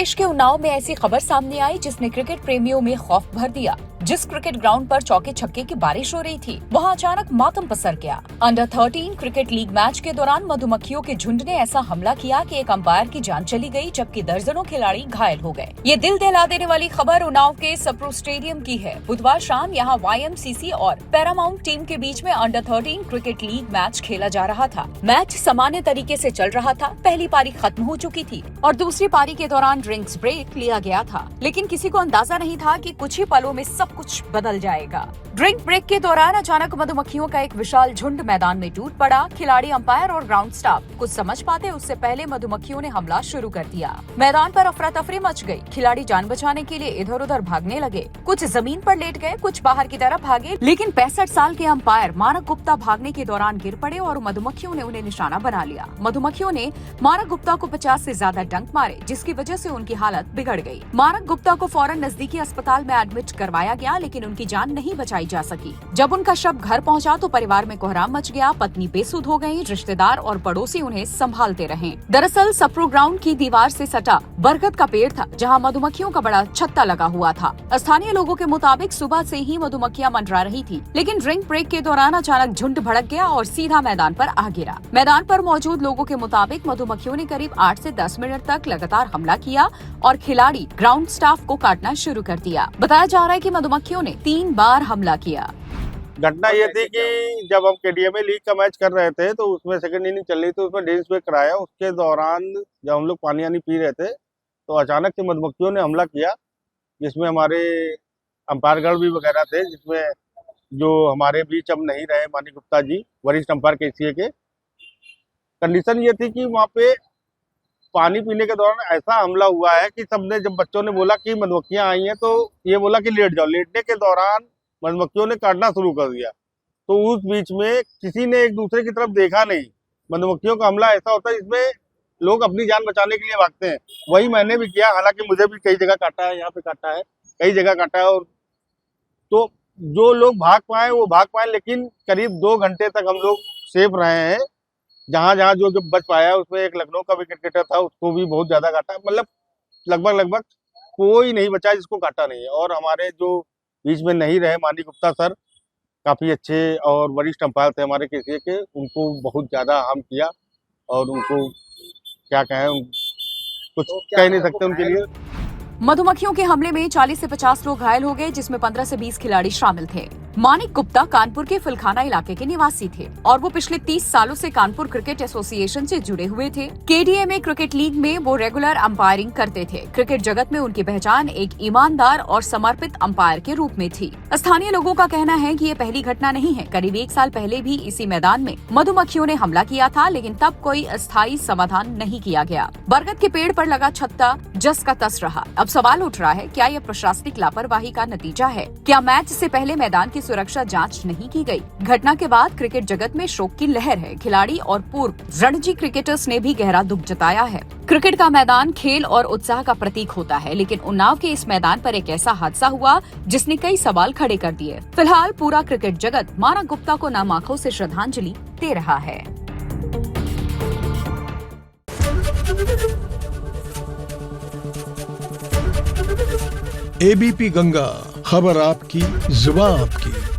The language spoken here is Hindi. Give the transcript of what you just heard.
प्रदेश के उन्नाव में ऐसी खबर सामने आई जिसने क्रिकेट प्रेमियों में खौफ भर दिया। जिस क्रिकेट ग्राउंड पर चौके छक्के की बारिश हो रही थी, वहां अचानक मातम पसर गया। अंडर 13 क्रिकेट लीग मैच के दौरान मधुमक्खियों के झुंड ने ऐसा हमला किया कि एक अंपायर की जान चली गई, जबकि दर्जनों खिलाड़ी घायल हो गए। ये दिल दहला देने वाली खबर उन्नाव के सप्रो स्टेडियम की है। बुधवार शाम यहाँ YMCC और पैरामाउंट टीम के बीच में अंडर 13 क्रिकेट लीग मैच खेला जा रहा था। मैच सामान्य तरीके से चल रहा था। पहली पारी खत्म हो चुकी थी और दूसरी पारी के दौरान ड्रिंक्स ब्रेक लिया गया था, लेकिन किसी को अंदाजा नहीं था कि कुछ ही पलों में सब कुछ बदल जाएगा। ड्रिंक ब्रेक के दौरान अचानक मधुमक्खियों का एक विशाल झुंड मैदान में टूट पड़ा। खिलाड़ी, अंपायर और ग्राउंड स्टाफ कुछ समझ पाते उससे पहले मधुमक्खियों ने हमला शुरू कर दिया। मैदान पर अफरा तफरी मच गई। खिलाड़ी जान बचाने के लिए इधर उधर भागने लगे। कुछ जमीन पर लेट गए, कुछ बाहर की तरफ भागे, लेकिन 65 साल के अंपायर मानक गुप्ता भागने के दौरान गिर पड़े और मधुमक्खियों ने उन्हें निशाना बना लिया। मधुमक्खियों ने मानक गुप्ता को 50 से ज्यादा डंक मारे, जिसकी वजह से उनकी हालत बिगड़ गई। मानक गुप्ता को फौरन नजदीकी अस्पताल में एडमिट करवाया गया, लेकिन उनकी जान नहीं बचाई जा सकी। जब उनका शव घर पहुंचा तो परिवार में कोहराम मच गया। पत्नी बेसुध हो गई, रिश्तेदार और पड़ोसी उन्हें संभालते रहे। दरअसल सप्रो ग्राउंड की दीवार से सटा बरगद का पेड़ था, जहां मधुमक्खियों का बड़ा छत्ता लगा हुआ था। स्थानीय लोगों के मुताबिक सुबह से ही मधुमक्खियां मंडरा रही थी, लेकिन ड्रिंक ब्रेक के दौरान अचानक झुंड भड़क गया और सीधा मैदान पर आ गिरा। मैदान पर मौजूद लोगों के मुताबिक मधुमक्खियों ने करीब 8 से 10 मिनट तक लगातार हमला किया और खिलाड़ी, ग्राउंड स्टाफ को काटना शुरू कर दिया। बताया जा रहा है कि मधुमक्खियों ने 3 बार हमला किया। घटना ये थी कि जब हम KDMA लीग का मैच कर रहे थे तो उसमें सेकंड इनिंग चल रही थी, उसमें ड्रिंक्स ब्रेक कराया। उसके दौरान जब हम लोग पानी पी रहे थे तो अचानक से मधुमक्खियों ने हमला किया, जिसमें हमारे अंपायरगण भी वगैरह थे, जिसमें जो हमारे बीच अब नहीं रहे मानी गुप्ता जी, वरिष्ठ अंपायर KCA के। कंडीशन ये थी कि वहाँ पे पानी पीने के दौरान ऐसा हमला हुआ है कि सबने, जब बच्चों ने बोला कि मधुमक्खियां आई हैं तो ये बोला कि लेट जाओ। लेटने के दौरान मधुमक्खियों ने काटना शुरू कर दिया। तो उस बीच में किसी ने एक दूसरे की तरफ देखा नहीं। मधुमक्खियों का हमला ऐसा होता है जिसमें लोग अपनी जान बचाने के लिए भागते हैं। वही मैंने भी किया, हालांकि मुझे भी कई जगह काटा है, यहाँ पे काटा है, कई जगह काटा है। और तो जो लोग भाग पाए वो भाग पाए, लेकिन करीब 2 घंटे तक हम लोग सेफ रहे हैं। जहाँ जहाँ जो बच पाया, उसमें एक लखनऊ का भी क्रिकेटर था, उसको भी बहुत ज्यादा काटा। मतलब लगभग कोई नहीं बचा जिसको काटा नहीं है। और हमारे जो बीच में नहीं रहे मानी गुप्ता सर, काफी अच्छे और वरिष्ठ अंपायर थे हमारे KCA के, उनको बहुत ज्यादा हार्म किया और उनको क्या कहें, कुछ कह नहीं सकते उनके लिए। मधुमक्खियों के हमले में 40 से 50 लोग घायल हो गए, जिसमें 15 से 20 खिलाड़ी शामिल थे। मानिक गुप्ता कानपुर के फुलखाना इलाके के निवासी थे और वो पिछले 30 सालों से कानपुर क्रिकेट एसोसिएशन से जुड़े हुए थे। KDMA क्रिकेट लीग में वो रेगुलर अंपायरिंग करते थे। क्रिकेट जगत में उनकी पहचान एक ईमानदार और समर्पित अंपायर के रूप में थी। स्थानीय लोगों का कहना है कि ये पहली घटना नहीं है। करीब 1 साल पहले भी इसी मैदान में मधुमक्खियों ने हमला किया था, लेकिन तब कोई अस्थायी समाधान नहीं किया गया। बरगद के पेड़ पर लगा छत्ता जस का तस रहा। अब सवाल उठ रहा है, क्या यह प्रशासनिक लापरवाही का नतीजा है? क्या मैच से पहले मैदान की सुरक्षा जांच नहीं की गई? घटना के बाद क्रिकेट जगत में शोक की लहर है। खिलाड़ी और पूर्व रणजी क्रिकेटर्स ने भी गहरा दुख जताया है। क्रिकेट का मैदान खेल और उत्साह का प्रतीक होता है, लेकिन उन्नाव के इस मैदान पर एक ऐसा हादसा हुआ जिसने कई सवाल खड़े कर दिए। फिलहाल पूरा क्रिकेट जगत मानक गुप्ता को नम आंखों से श्रद्धांजलि दे रहा है। ABP गंगा, खबर आपकी, जुबान आपकी।